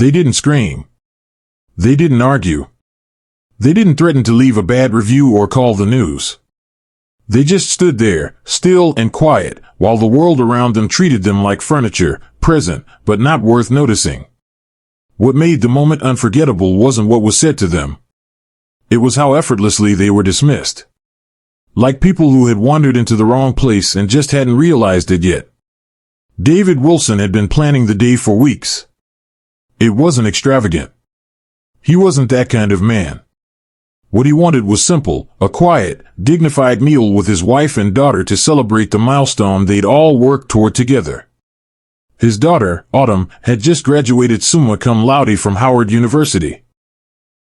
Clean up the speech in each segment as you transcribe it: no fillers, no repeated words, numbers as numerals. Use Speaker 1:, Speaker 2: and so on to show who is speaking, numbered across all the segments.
Speaker 1: They didn't scream. They didn't argue. They didn't threaten to leave a bad review or call the news. They just stood there, still and quiet, while the world around them treated them like furniture, present, but not worth noticing. What made the moment unforgettable wasn't what was said to them. It was how effortlessly they were dismissed. Like people who had wandered into the wrong place and just hadn't realized it yet. David Wilson had been planning the day for weeks. It wasn't extravagant. He wasn't that kind of man. What he wanted was simple, a quiet, dignified meal with his wife and daughter to celebrate the milestone they'd all worked toward together. His daughter, Autumn, had just graduated summa cum laude from Howard University.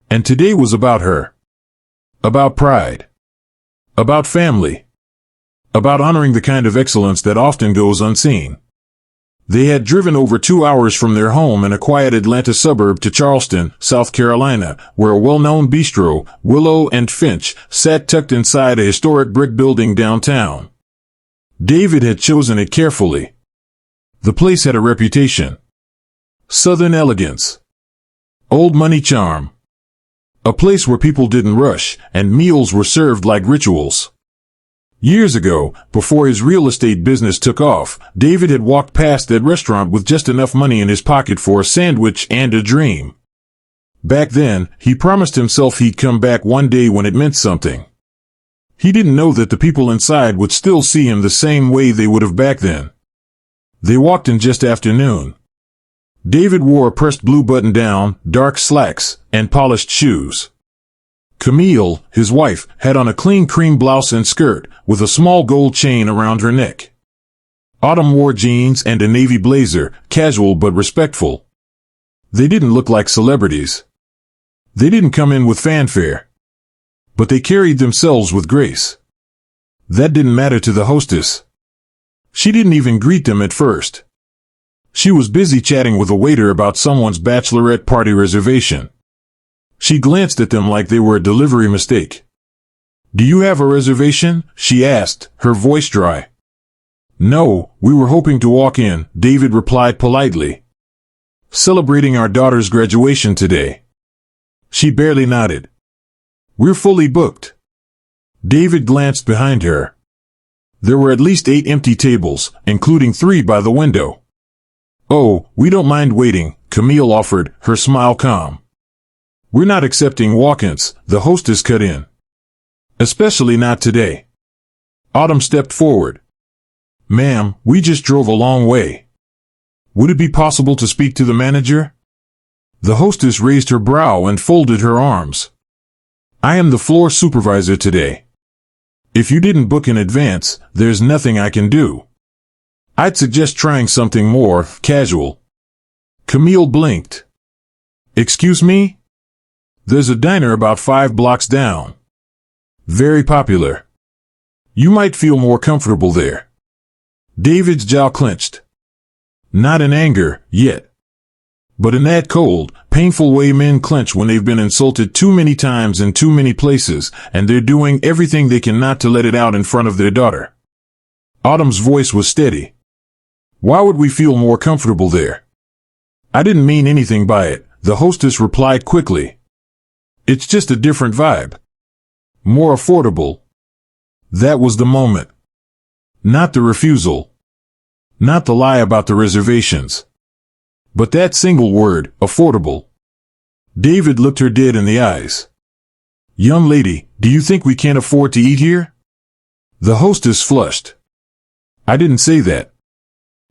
Speaker 1: And today was about her. About pride. About family. About honoring the kind of excellence that often goes unseen. They had driven over 2 hours from their home in a quiet Atlanta suburb to Charleston, South Carolina, where a well-known bistro, Willow and Finch, sat tucked inside a historic brick building downtown. David had chosen it carefully. The place had a reputation. Southern elegance. Old money charm. A place where people didn't rush, and meals were served like rituals. Years ago, before his real estate business took off, David had walked past that restaurant with just enough money in his pocket for a sandwich and a dream. Back then, he promised himself he'd come back one day when it meant something. He didn't know that the people inside would still see him the same way they would have back then. They walked in just after noon. David wore a pressed blue button-down, dark slacks, and polished shoes. Camille, his wife, had on a clean cream blouse and skirt, with a small gold chain around her neck. Autumn wore jeans and a navy blazer, casual but respectful. They didn't look like celebrities. They didn't come in with fanfare. But they carried themselves with grace. That didn't matter to the hostess. She didn't even greet them at first. She was busy chatting with a waiter about someone's bachelorette party reservation. She glanced at them like they were a delivery mistake. "Do you have a reservation?" she asked, her voice dry. "No, we were hoping to walk in," David replied politely. "Celebrating our daughter's graduation today." She barely nodded. "We're fully booked." David glanced behind her. There were at least 8 empty tables, including 3 by the window. "Oh, we don't mind waiting," Camille offered, her smile calm. "We're not accepting walk-ins," the hostess cut in. "Especially not today." Autumn stepped forward. "Ma'am, we just drove a long way. Would it be possible to speak to the manager?" The hostess raised her brow and folded her arms. "I am the floor supervisor today. If you didn't book in advance, there's nothing I can do. I'd suggest trying something more casual." Camille blinked. "Excuse me?" "There's a diner about 5 blocks down. Very popular. You might feel more comfortable there." David's jaw clenched. Not in anger, yet. But in that cold, painful way men clench when they've been insulted too many times in too many places, and they're doing everything they can not to let it out in front of their daughter. Autumn's voice was steady. "Why would we feel more comfortable there?" "I didn't mean anything by it," the hostess replied quickly. "It's just a different vibe. More affordable." That was the moment. Not the refusal. Not the lie about the reservations. But that single word, affordable. David looked her dead in the eyes. "Young lady, do you think we can't afford to eat here?" The hostess flushed. "I didn't say that."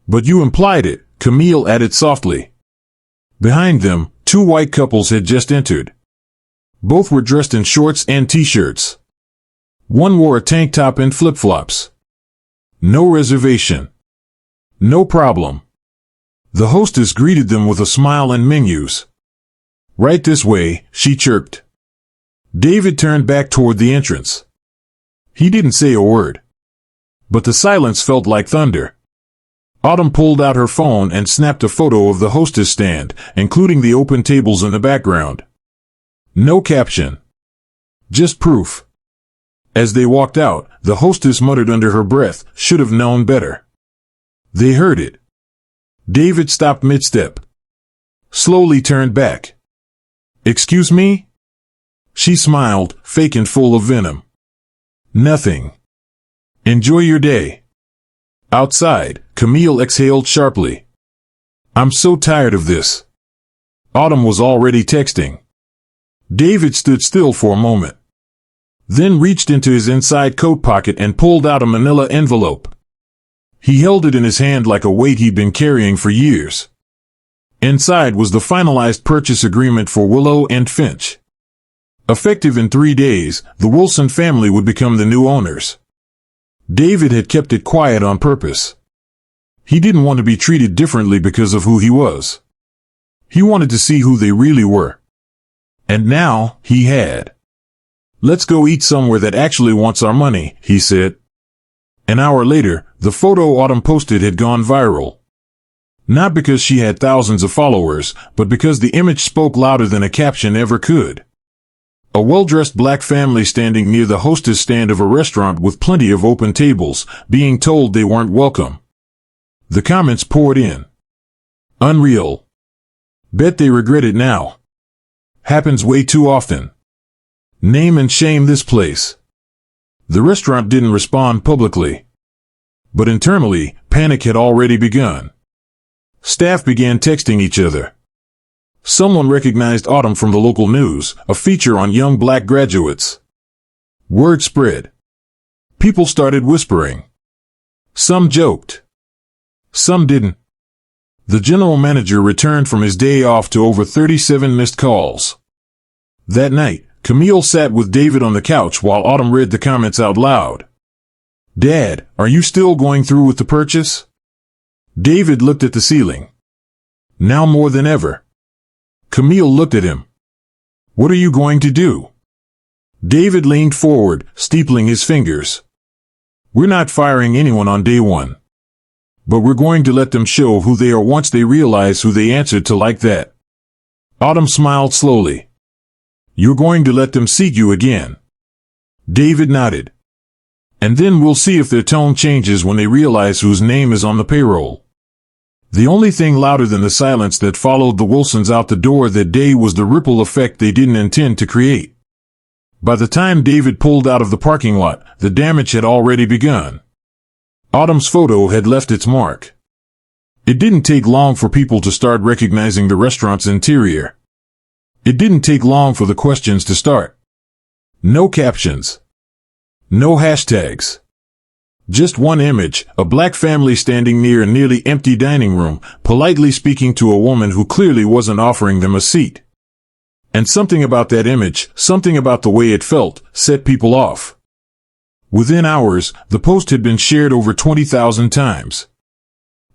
Speaker 1: "But you implied it," Camille added softly. Behind them, 2 white couples had just entered. Both were dressed in shorts and t-shirts. One wore a tank top and flip-flops. No reservation. No problem. The hostess greeted them with a smile and menus. "Right this way," she chirped. David turned back toward the entrance. He didn't say a word. But the silence felt like thunder. Autumn pulled out her phone and snapped a photo of the hostess stand, including the open tables in the background. No caption. Just proof. As they walked out, the hostess muttered under her breath, "Should have known better." They heard it. David stopped mid-step. slowly turned back. "Excuse me?" She smiled, fake and full of venom. "Nothing. Enjoy your day." Outside, Camille exhaled sharply. "I'm so tired of this." Autumn was already texting. David stood still for a moment, then reached into his inside coat pocket and pulled out a manila envelope. He held it in his hand like a weight he'd been carrying for years. Inside was the finalized purchase agreement for Willow and Finch. Effective in 3 days, the Wilson family would become the new owners. David had kept it quiet on purpose. He didn't want to be treated differently because of who he was. He wanted to see who they really were. And now, he had. "Let's go eat somewhere that actually wants our money," he said. An hour later, the photo Autumn posted had gone viral. Not because she had thousands of followers, but because the image spoke louder than a caption ever could. A well-dressed black family standing near the hostess stand of a restaurant with plenty of open tables, being told they weren't welcome. The comments poured in. "Unreal. Bet they regret it now. Happens way too often. Name and shame this place." The restaurant didn't respond publicly. But internally, panic had already begun. Staff began texting each other. Someone recognized Autumn from the local news, a feature on young black graduates. Word spread. People started whispering. Some joked. Some didn't. The general manager returned from his day off to over 37 missed calls. That night, Camille sat with David on the couch while Autumn read the comments out loud. "Dad, are you still going through with the purchase?" David looked at the ceiling. "Now more than ever." Camille looked at him. "What are you going to do?" David leaned forward, steepling his fingers. "We're not firing anyone on day one. But we're going to let them show who they are once they realize who they answered to like that." Autumn smiled slowly. "You're going to let them seek you again." David nodded. "And then we'll see if their tone changes when they realize whose name is on the payroll." The only thing louder than the silence that followed the Wilsons out the door that day was the ripple effect they didn't intend to create. By the time David pulled out of the parking lot, the damage had already begun. Autumn's photo had left its mark. It didn't take long for people to start recognizing the restaurant's interior. It didn't take long for the questions to start. No captions. No hashtags. Just one image, a black family standing near a nearly empty dining room, politely speaking to a woman who clearly wasn't offering them a seat. And something about that image, something about the way it felt, set people off. Within hours, the post had been shared over 20,000 times.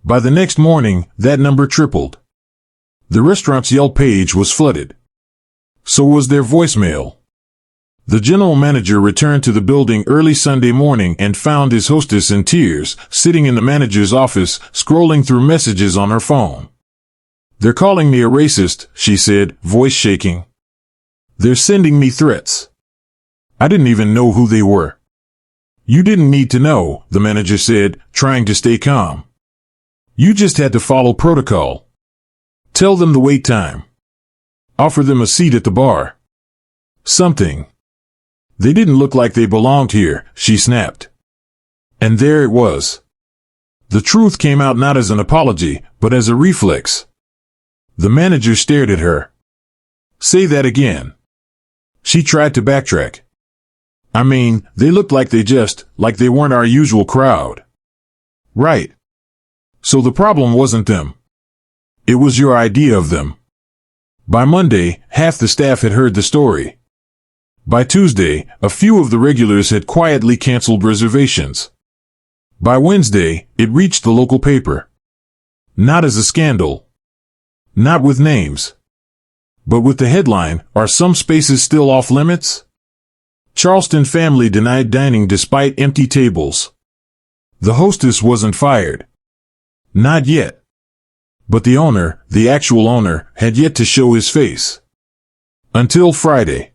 Speaker 1: By the next morning, that number tripled. The restaurant's Yelp page was flooded. So was their voicemail. The general manager returned to the building early Sunday morning and found his hostess in tears, sitting in the manager's office, scrolling through messages on her phone. "They're calling me a racist," she said, voice shaking. "They're sending me threats. I didn't even know who they were." "You didn't need to know," the manager said, trying to stay calm. "You just had to follow protocol. Tell them the wait time. Offer them a seat at the bar. Something. They didn't look like they belonged here," she snapped. And there it was. The truth came out not as an apology, but as a reflex. The manager stared at her. "Say that again." She tried to backtrack. "I mean, they looked like like they weren't our usual crowd." "Right. So the problem wasn't them. It was your idea of them." By Monday, half the staff had heard the story. By Tuesday, a few of the regulars had quietly canceled reservations. By Wednesday, it reached the local paper. Not as a scandal. Not with names. But with the headline, "Are some spaces still off limits?" Charleston family denied dining despite empty tables. The hostess wasn't fired. Not yet. But the owner, the actual owner, had yet to show his face. Until Friday.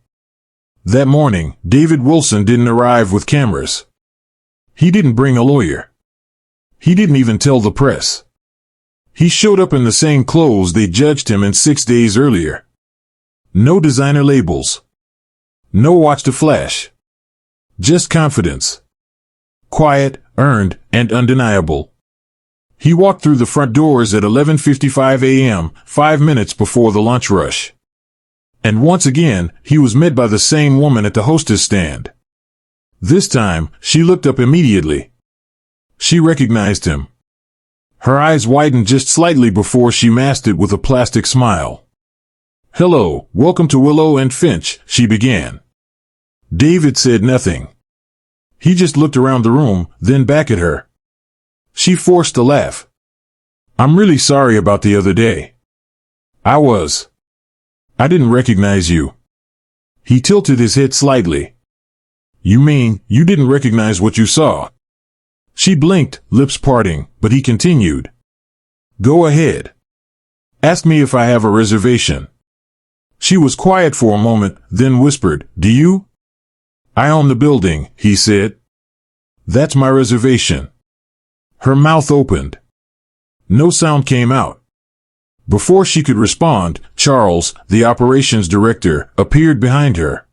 Speaker 1: That morning, David Wilson didn't arrive with cameras. He didn't bring a lawyer. He didn't even tell the press. He showed up in the same clothes they judged him in 6 days earlier. No designer labels. No watch to flash. Just confidence. Quiet, earned, and undeniable. He walked through the front doors at 11:55 a.m., 5 minutes before the lunch rush. And once again, he was met by the same woman at the hostess stand. This time, she looked up immediately. She recognized him. Her eyes widened just slightly before she masked it with a plastic smile. "Hello, welcome to Willow and Finch," she began. David said nothing. He just looked around the room, then back at her. She forced a laugh. "I'm really sorry about the other day. I didn't recognize you." He tilted his head slightly. "You mean, you didn't recognize what you saw?" She blinked, lips parting, but he continued. "Go ahead. Ask me if I have a reservation." She was quiet for a moment, then whispered, "Do you?" "I own the building," he said. "That's my reservation." Her mouth opened. No sound came out. Before she could respond, Charles, the operations director, appeared behind her.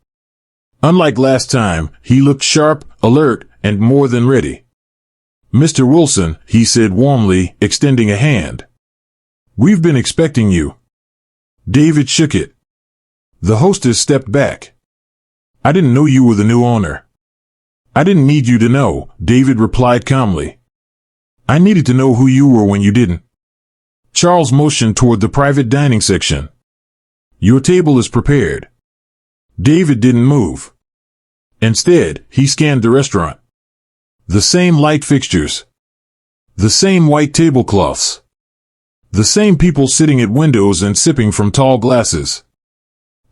Speaker 1: Unlike last time, he looked sharp, alert, and more than ready. "Mr. Wilson," he said warmly, extending a hand. "We've been expecting you." David shook it. The hostess stepped back. "I didn't know you were the new owner." "I didn't need you to know," David replied calmly. "I needed to know who you were when you didn't." Charles motioned toward the private dining section. "Your table is prepared." David didn't move. Instead, he scanned the restaurant. The same light fixtures. The same white tablecloths. The same people sitting at windows and sipping from tall glasses.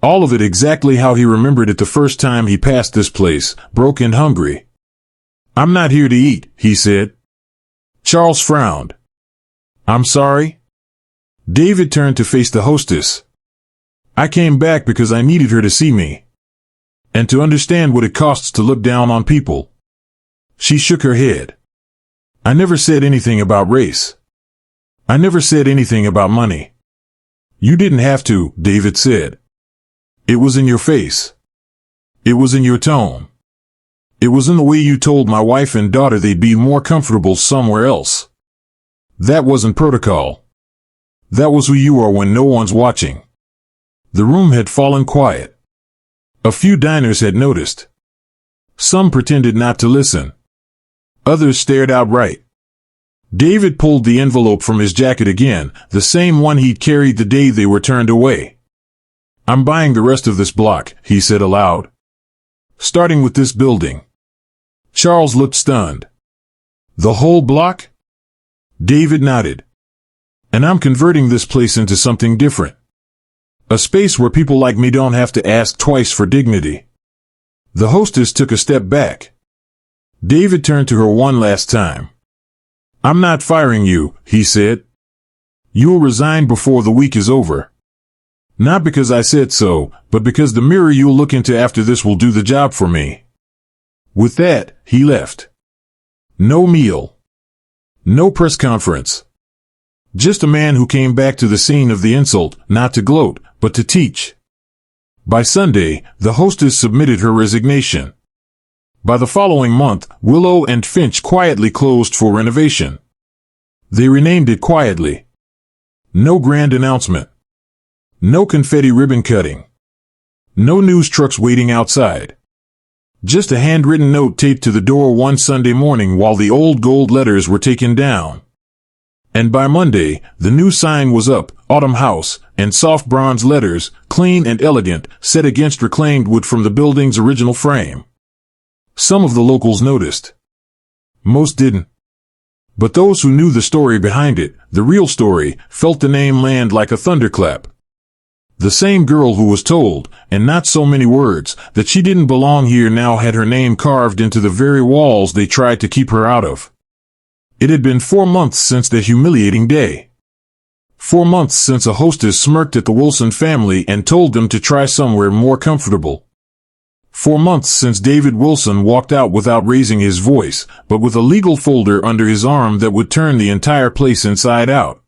Speaker 1: All of it exactly how he remembered it the first time he passed this place, broke and hungry. "I'm not here to eat," he said. Charles frowned. "I'm sorry?" David turned to face the hostess. "I came back because I needed her to see me. And to understand what it costs to look down on people." She shook her head. "I never said anything about race. I never said anything about money." "You didn't have to," David said. "It was in your face. It was in your tone. It was in the way you told my wife and daughter they'd be more comfortable somewhere else. That wasn't protocol. That was who you are when no one's watching." The room had fallen quiet. A few diners had noticed. Some pretended not to listen. Others stared outright. David pulled the envelope from his jacket again, the same one he'd carried the day they were turned away. "I'm buying the rest of this block," he said aloud. "Starting with this building." Charles looked stunned. "The whole block?" David nodded. "And I'm converting this place into something different. A space where people like me don't have to ask twice for dignity." The hostess took a step back. David turned to her one last time. "I'm not firing you," he said. "You'll resign before the week is over. Not because I said so, but because the mirror you'll look into after this will do the job for me." With that, he left. No meal. No press conference. Just a man who came back to the scene of the insult, not to gloat, but to teach. By Sunday, the hostess submitted her resignation. By the following month, Willow and Finch quietly closed for renovation. They renamed it quietly. No grand announcement. No confetti ribbon cutting. No news trucks waiting outside. Just a handwritten note taped to the door one Sunday morning while the old gold letters were taken down. And by Monday, the new sign was up, Autumn House, and soft bronze letters, clean and elegant, set against reclaimed wood from the building's original frame. Some of the locals noticed. Most didn't. But those who knew the story behind it, the real story, felt the name land like a thunderclap. The same girl who was told, and not so many words, that she didn't belong here now had her name carved into the very walls they tried to keep her out of. It had been 4 months since the humiliating day. 4 months since a hostess smirked at the Wilson family and told them to try somewhere more comfortable. 4 months since David Wilson walked out without raising his voice, but with a legal folder under his arm that would turn the entire place inside out.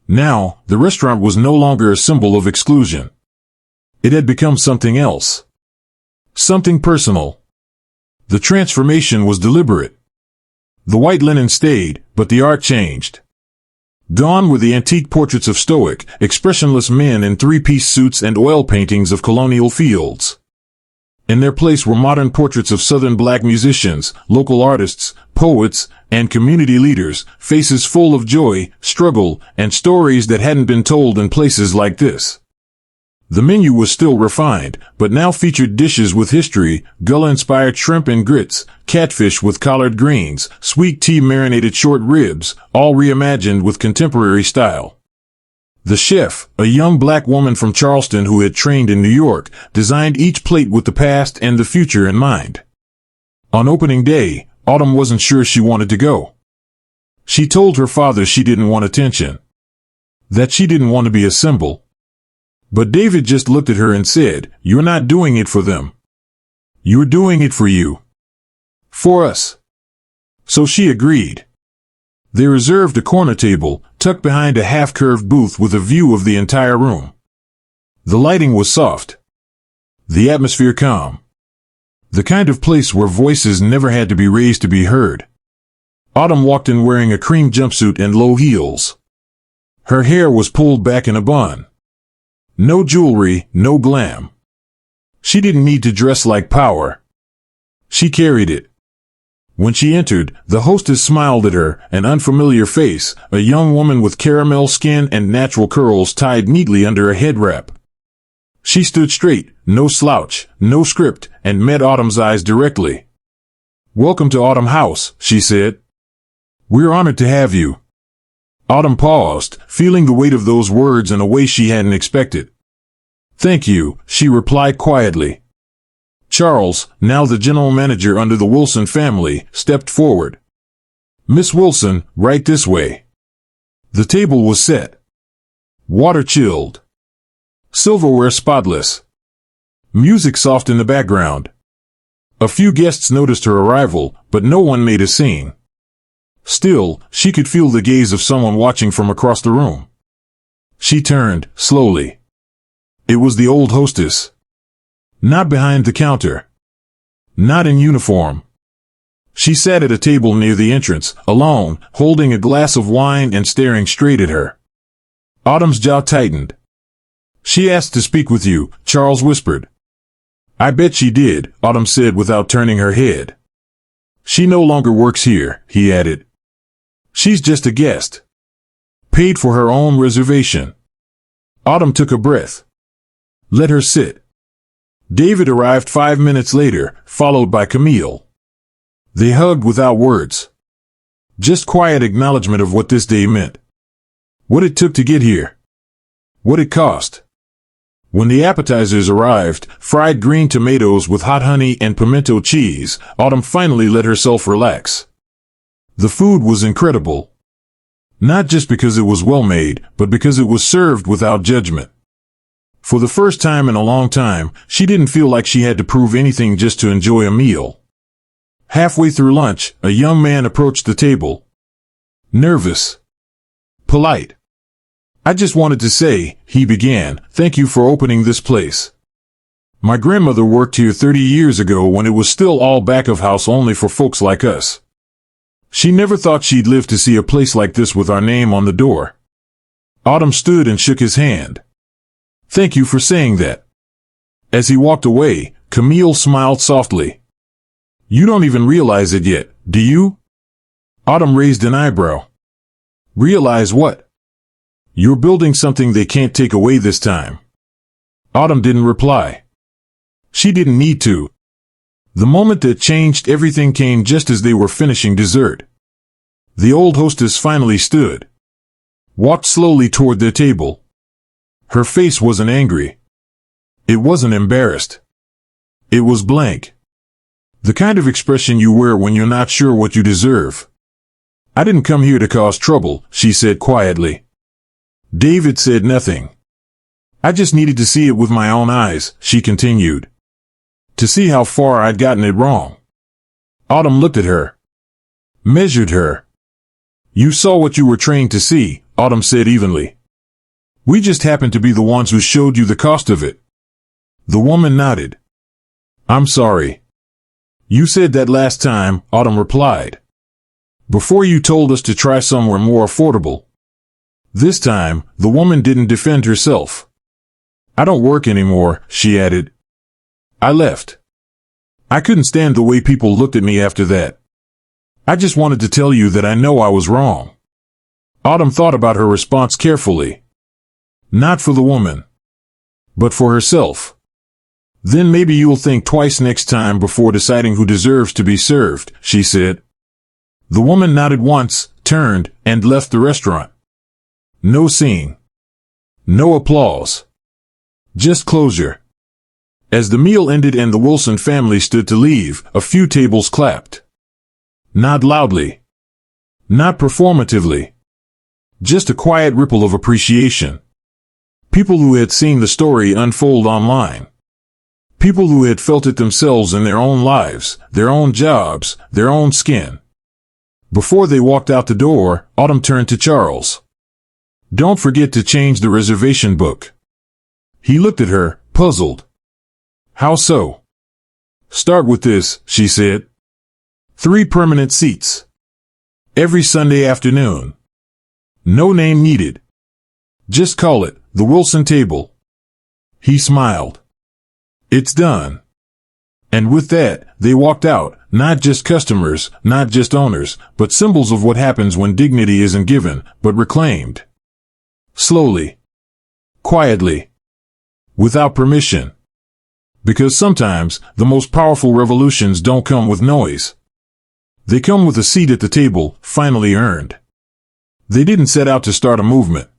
Speaker 1: Now, the restaurant was no longer a symbol of exclusion. It had become something else. Something personal. The transformation was deliberate. The white linen stayed, but the art changed. Gone were the antique portraits of stoic, expressionless men in three-piece suits and oil paintings of colonial fields. In their place were modern portraits of Southern black musicians, local artists, poets, and community leaders, faces full of joy, struggle, and stories that hadn't been told in places like this. The menu was still refined, but now featured dishes with history, Gullah-inspired shrimp and grits, catfish with collard greens, sweet tea marinated short ribs, all reimagined with contemporary style. The chef, a young black woman from Charleston who had trained in New York, designed each plate with the past and the future in mind. On opening day, Autumn wasn't sure she wanted to go. She told her father she didn't want attention. That she didn't want to be a symbol. But David just looked at her and said, "You're not doing it for them. You're doing it for you. For us." So she agreed. They reserved a corner table, tucked behind a half-curved booth with a view of the entire room. The lighting was soft. The atmosphere calm. The kind of place where voices never had to be raised to be heard. Autumn walked in wearing a cream jumpsuit and low heels. Her hair was pulled back in a bun. No jewelry, no glam. She didn't need to dress like power. She carried it. When she entered, the hostess smiled at her, an unfamiliar face, a young woman with caramel skin and natural curls tied neatly under a head wrap. She stood straight, no slouch, no script, and met Autumn's eyes directly. "Welcome to Autumn House," she said. "We're honored to have you." Autumn paused, feeling the weight of those words in a way she hadn't expected. "Thank you," she replied quietly. Charles, now the general manager under the Wilson family, stepped forward. "Miss Wilson, right this way." The table was set. Water chilled. Silverware spotless. Music soft in the background. A few guests noticed her arrival, but no one made a scene. Still, she could feel the gaze of someone watching from across the room. She turned, slowly. It was the old hostess. Not behind the counter. Not in uniform. She sat at a table near the entrance, alone, holding a glass of wine and staring straight at her. Autumn's jaw tightened. "She asked to speak with you," Charles whispered. "I bet she did," Autumn said without turning her head. "She no longer works here," he added. "She's just a guest. Paid for her own reservation." Autumn took a breath. "Let her sit." David arrived 5 minutes later, followed by Camille. They hugged without words. Just quiet acknowledgement of what this day meant. What it took to get here. What it cost. When the appetizers arrived, fried green tomatoes with hot honey and pimento cheese, Autumn finally let herself relax. The food was incredible. Not just because it was well made, but because it was served without judgment. For the first time in a long time, she didn't feel like she had to prove anything just to enjoy a meal. Halfway through lunch, a young man approached the table. Nervous. Polite. "I just wanted to say," he began, "thank you for opening this place. My grandmother worked here 30 years ago when it was still all back of house only for folks like us. She never thought she'd live to see a place like this with our name on the door." Autumn stood and shook his hand. "Thank you for saying that." As he walked away, Camille smiled softly. "You don't even realize it yet, do you?" Autumn raised an eyebrow. "Realize what?" "You're building something they can't take away this time." Autumn didn't reply. She didn't need to. The moment that changed everything came just as they were finishing dessert. The old hostess finally stood. Walked slowly toward their table. Her face wasn't angry. It wasn't embarrassed. It was blank. The kind of expression you wear when you're not sure what you deserve. "I didn't come here to cause trouble," she said quietly. David said nothing. "I just needed to see it with my own eyes," she continued. "To see how far I'd gotten it wrong." Autumn looked at her. Measured her. "You saw what you were trained to see," Autumn said evenly. We just happened to be the ones who showed you the cost of it. The woman nodded. I'm sorry. You said that last time, Autumn replied. Before you told us to try somewhere more affordable. This time, the woman didn't defend herself. I don't work anymore, she added. I left. I couldn't stand the way people looked at me after that. I just wanted to tell you that I know I was wrong. Autumn thought about her response carefully. Not for the woman, but for herself. Then maybe you'll think twice next time before deciding who deserves to be served, she said. The woman nodded once, turned, and left the restaurant. No scene. No applause. Just closure. As the meal ended and the Wilson family stood to leave, a few tables clapped. Not loudly. Not performatively. Just a quiet ripple of appreciation. People who had seen the story unfold online. People who had felt it themselves in their own lives, their own jobs, their own skin. Before they walked out the door, Autumn turned to Charles. Don't forget to change the reservation book. He looked at her, puzzled. How so? Start with this, she said. 3 permanent seats. Every Sunday afternoon. No name needed. Just call it the Wilson table. He smiled. It's done. And with that, they walked out, not just customers, not just owners, but symbols of what happens when dignity isn't given, but reclaimed. Slowly. Quietly. Without permission. Because sometimes, the most powerful revolutions don't come with noise. They come with a seat at the table, finally earned. They didn't set out to start a movement.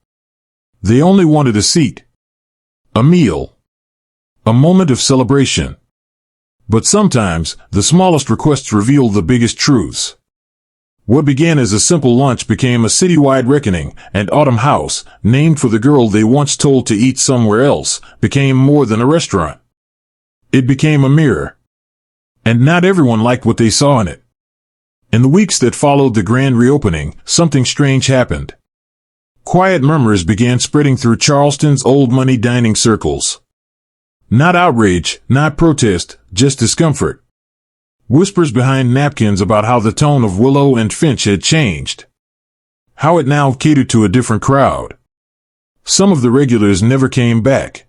Speaker 1: They only wanted a seat. A meal. A moment of celebration. But sometimes, the smallest requests reveal the biggest truths. What began as a simple lunch became a citywide reckoning, and Autumn House, named for the girl they once told to eat somewhere else, became more than a restaurant. It became a mirror. And not everyone liked what they saw in it. In the weeks that followed the grand reopening, something strange happened. Quiet murmurs began spreading through Charleston's old money dining circles. Not outrage, not protest, just discomfort. Whispers behind napkins about how the tone of Willow and Finch had changed. How it now catered to a different crowd. Some of the regulars never came back.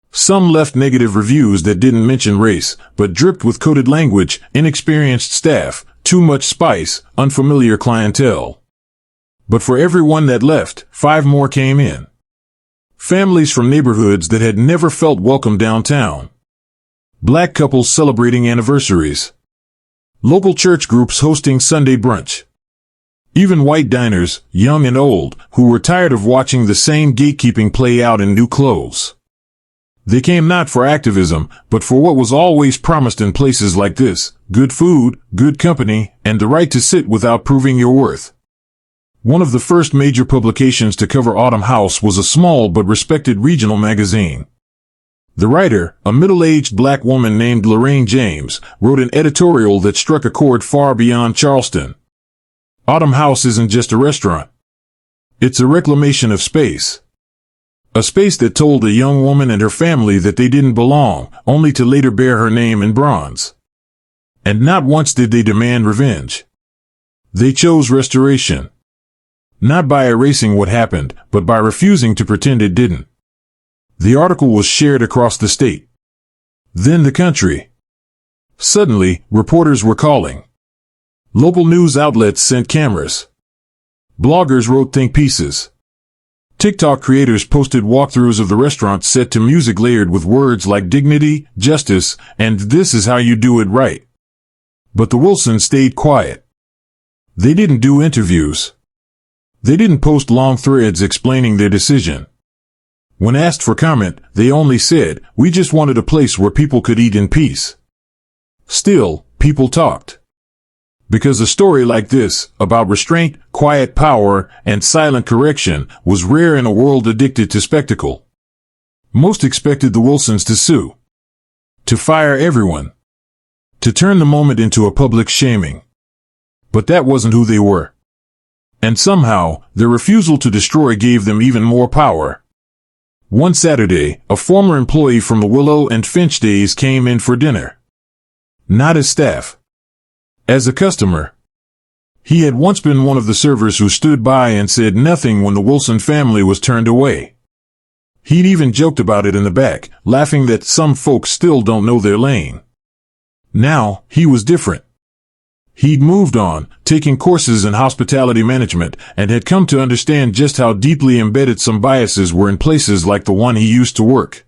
Speaker 1: Some left negative reviews that didn't mention race, but dripped with coded language, inexperienced staff, too much spice, unfamiliar clientele. But for every one that left, 5 more came in. Families from neighborhoods that had never felt welcome downtown. Black couples celebrating anniversaries. Local church groups hosting Sunday brunch. Even white diners, young and old, who were tired of watching the same gatekeeping play out in new clothes. They came not for activism, but for what was always promised in places like this: good food, good company, and the right to sit without proving your worth. One of the first major publications to cover Autumn House was a small but respected regional magazine. The writer, a middle-aged black woman named Lorraine James, wrote an editorial that struck a chord far beyond Charleston. Autumn House isn't just a restaurant. It's a reclamation of space. A space that told a young woman and her family that they didn't belong, only to later bear her name in bronze. And not once did they demand revenge. They chose restoration. Not by erasing what happened, but by refusing to pretend it didn't. The article was shared across the state. Then the country. Suddenly, reporters were calling. Local news outlets sent cameras. Bloggers wrote think pieces. TikTok creators posted walkthroughs of the restaurant set to music layered with words like dignity, justice, and this is how you do it right. But the Wilsons stayed quiet. They didn't do interviews. They didn't post long threads explaining their decision. When asked for comment, they only said, "We just wanted a place where people could eat in peace." Still, people talked. Because a story like this, about restraint, quiet power, and silent correction, was rare in a world addicted to spectacle. Most expected the Wilsons to sue. To fire everyone. To turn the moment into a public shaming. But that wasn't who they were. And somehow, their refusal to destroy gave them even more power. One Saturday, a former employee from the Willow and Finch days came in for dinner. Not as staff. As a customer. He had once been one of the servers who stood by and said nothing when the Wilson family was turned away. He'd even joked about it in the back, laughing that some folks still don't know their lane. Now, he was different. He'd moved on, taking courses in hospitality management, and had come to understand just how deeply embedded some biases were in places like the one he used to work.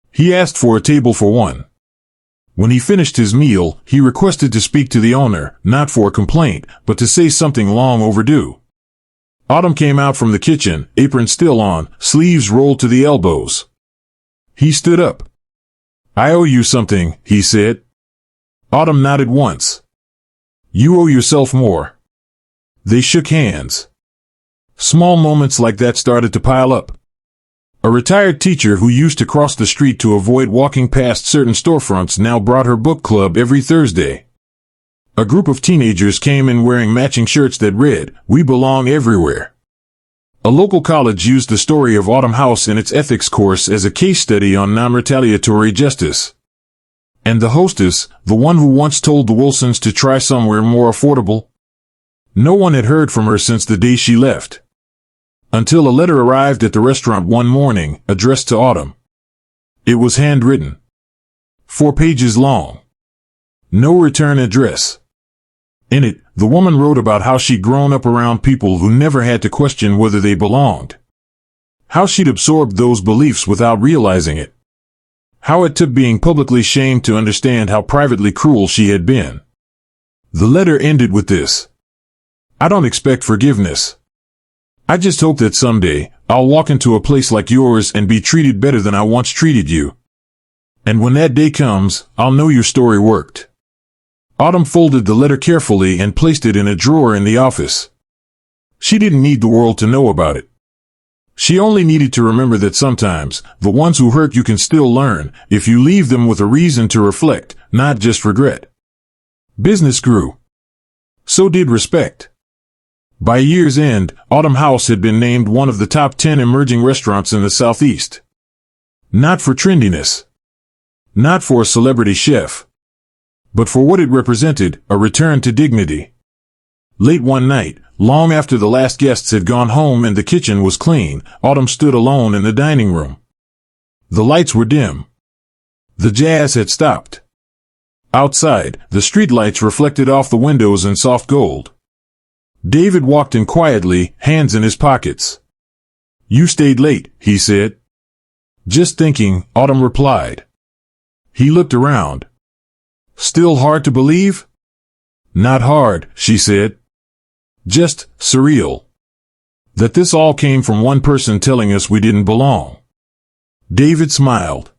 Speaker 1: He asked for a table for one. When he finished his meal, he requested to speak to the owner, not for a complaint, but to say something long overdue. Autumn came out from the kitchen, apron still on, sleeves rolled to the elbows. He stood up. "I owe you something," he said. Autumn nodded once. "You owe yourself more." They shook hands. Small moments like that started to pile up. A retired teacher who used to cross the street to avoid walking past certain storefronts now brought her book club every Thursday. A group of teenagers came in wearing matching shirts that read, "We belong everywhere." A local college used the story of Autumn House in its ethics course as a case study on non-retaliatory justice. And the hostess, the one who once told the Wilsons to try somewhere more affordable? No one had heard from her since the day she left. Until a letter arrived at the restaurant one morning, addressed to Autumn. It was handwritten. 4 pages long. No return address. In it, the woman wrote about how she'd grown up around people who never had to question whether they belonged. How she'd absorbed those beliefs without realizing it. How it took being publicly shamed to understand how privately cruel she had been. The letter ended with this: "I don't expect forgiveness. I just hope that someday, I'll walk into a place like yours and be treated better than I once treated you. And when that day comes, I'll know your story worked." Autumn folded the letter carefully and placed it in a drawer in the office. She didn't need the world to know about it. She only needed to remember that sometimes, the ones who hurt you can still learn, if you leave them with a reason to reflect, not just regret. Business grew. So did respect. By year's end, Autumn House had been named one of the top 10 emerging restaurants in the Southeast. Not for trendiness. Not for a celebrity chef. But for what it represented, a return to dignity. Late one night, long after the last guests had gone home and the kitchen was clean, Autumn stood alone in the dining room. The lights were dim. The jazz had stopped. Outside, the streetlights reflected off the windows in soft gold. David walked in quietly, hands in his pockets. "You stayed late," he said. "Just thinking," Autumn replied. He looked around. "Still hard to believe?" "Not hard," she said. "Just surreal. That this all came from one person telling us we didn't belong." David smiled.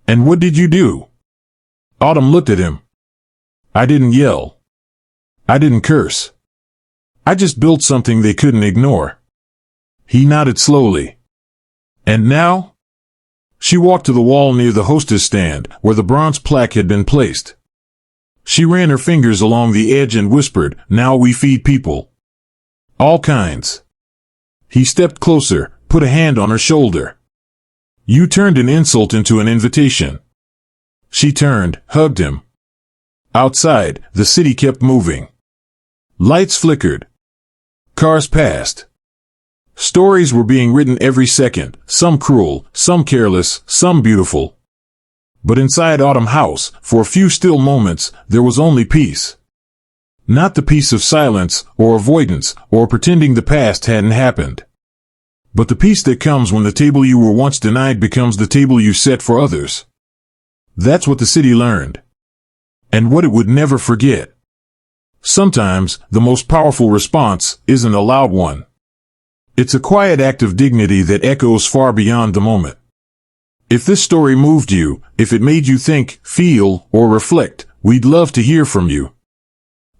Speaker 1: "And what did you do?" Autumn looked at him. "I didn't yell. I didn't curse. I just built something they couldn't ignore." He nodded slowly. "And now?" She walked to the wall near the hostess stand, where the bronze plaque had been placed. She ran her fingers along the edge and whispered, "Now we feed people. All kinds." He stepped closer, put a hand on her shoulder. "You turned an insult into an invitation." She turned, hugged him. Outside, the city kept moving. Lights flickered. Cars passed. Stories were being written every second, some cruel, some careless, some beautiful. But inside Autumn House, for a few still moments, there was only peace. Not the peace of silence, or avoidance, or pretending the past hadn't happened. But the peace that comes when the table you were once denied becomes the table you set for others. That's what the city learned. And what it would never forget. Sometimes, the most powerful response isn't a loud one. It's a quiet act of dignity that echoes far beyond the moment. If this story moved you, if it made you think, feel, or reflect, we'd love to hear from you.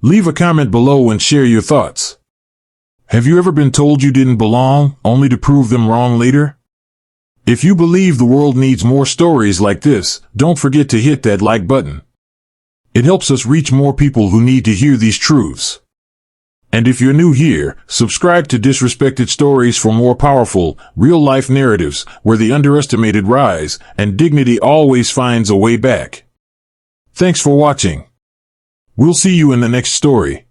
Speaker 1: Leave a comment below and share your thoughts. Have you ever been told you didn't belong, only to prove them wrong later? If you believe the world needs more stories like this, don't forget to hit that like button. It helps us reach more people who need to hear these truths. And if you're new here, subscribe to Disrespected Stories for more powerful, real-life narratives where the underestimated rise and dignity always finds a way back. Thanks for watching. We'll see you in the next story.